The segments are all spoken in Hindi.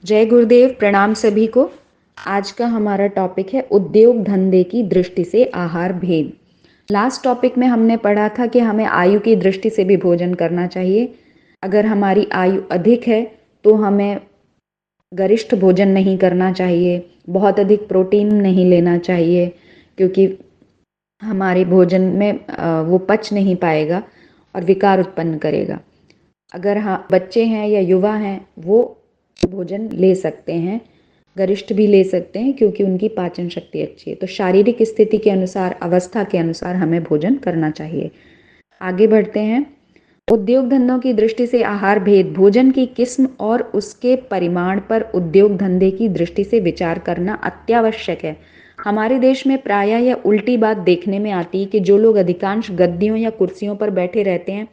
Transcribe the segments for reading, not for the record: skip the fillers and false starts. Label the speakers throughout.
Speaker 1: जय गुरुदेव, प्रणाम सभी को। आज का हमारा टॉपिक है उद्योग धंधे की दृष्टि से आहार भेद। लास्ट टॉपिक में हमने पढ़ा था कि हमें आयु की दृष्टि से भी भोजन करना चाहिए। अगर हमारी आयु अधिक है तो हमें गरिष्ठ भोजन नहीं करना चाहिए, बहुत अधिक प्रोटीन नहीं लेना चाहिए, क्योंकि हमारे भोजन में वो पच नहीं पाएगा और विकार उत्पन्न करेगा। अगर हाँ बच्चे हैं या युवा हैं वो भोजन ले सकते हैं, गरिष्ठ भी ले सकते हैं, क्योंकि उनकी पाचन शक्ति अच्छी है। तो शारीरिक स्थिति के अनुसार, अवस्था के अनुसार हमें भोजन करना चाहिए। आगे बढ़ते हैं। उद्योग धंधों की दृष्टि से आहार भेद। भोजन की किस्म और उसके परिमाण पर उद्योग धंधे की दृष्टि से विचार करना अत्यावश्यक है। हमारे देश में प्रायः यह उल्टी बात देखने में आती है कि जो लोग अधिकांश गद्दियों या कुर्सियों पर बैठे रहते हैं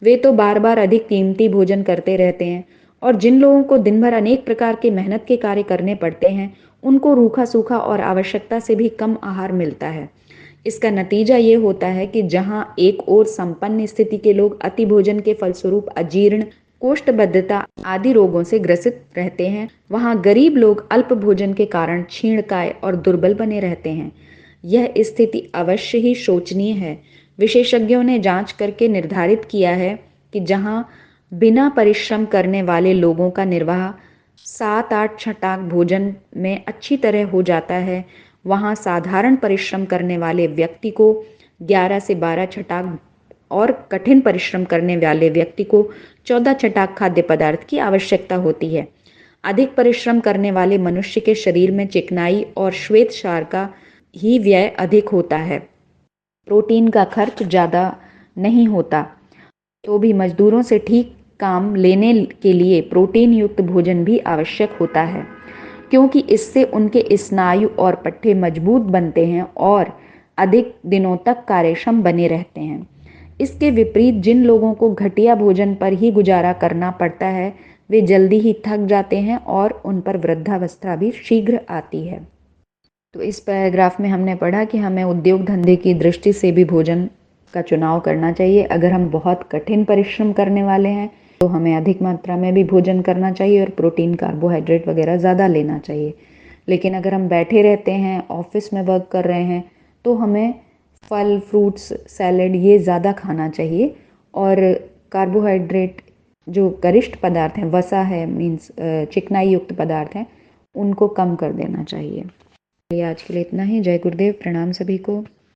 Speaker 1: वे तो बार बार अधिक कीमती भोजन करते रहते हैं, और जिन लोगों को दिन भर अनेक प्रकार के मेहनत के कार्य करने पड़ते हैं उनको रूखा सूखा और आवश्यकता से भी कम आहार मिलता है। इसका नतीजा ये होता है कि जहां एक ओर संपन्न स्थिति के लोग अति भोजन के फलस्वरूप अजीर्ण, कोष्ठबद्धता आदि रोगों से ग्रसित रहते हैं, वहां गरीब लोग अल्प भोजन के कारण क्षीणकाय और दुर्बल बने रहते हैं। यह स्थिति अवश्य ही शोचनीय है। विशेषज्ञों ने जांच करके निर्धारित किया है कि जहां बिना परिश्रम करने वाले लोगों का निर्वाह 7-8 छटाक भोजन में अच्छी तरह हो जाता है, वहाँ साधारण परिश्रम करने वाले व्यक्ति को 11 से 12 छटाक और कठिन परिश्रम करने वाले व्यक्ति को 14 छटाक खाद्य पदार्थ की आवश्यकता होती है। अधिक परिश्रम करने वाले मनुष्य के शरीर में चिकनाई और श्वेत क्षार का ही व्यय अधिक होता है। प्रोटीन का खर्च ज़्यादा नहीं होता, तो भी मजदूरों से ठीक काम लेने के लिए प्रोटीन युक्त भोजन भी आवश्यक होता है, क्योंकि इससे उनके स्नायु और पट्टे मजबूत बनते हैं और अधिक दिनों तक कार्यक्षम बने रहते हैं। इसके विपरीत जिन लोगों को घटिया भोजन पर ही गुजारा करना पड़ता है वे जल्दी ही थक जाते हैं और उन पर वृद्धावस्था भी शीघ्र आती है। तो इस पैराग्राफ में हमने पढ़ा कि हमें उद्योग धंधे की दृष्टि से भी भोजन का चुनाव करना चाहिए। अगर हम बहुत कठिन परिश्रम करने वाले हैं तो हमें अधिक मात्रा में भी भोजन करना चाहिए और प्रोटीन, कार्बोहाइड्रेट वगैरह ज़्यादा लेना चाहिए। लेकिन अगर हम बैठे रहते हैं, ऑफिस में वर्क कर रहे हैं, तो हमें फल, फ्रूट्स, सैलड ये ज़्यादा खाना चाहिए, और कार्बोहाइड्रेट जो गरिष्ठ पदार्थ हैं, वसा है मीन्स चिकनाई युक्त पदार्थ हैं, उनको कम कर देना चाहिए। आज के लिए इतना ही। जय गुरुदेव, प्रणाम सभी को।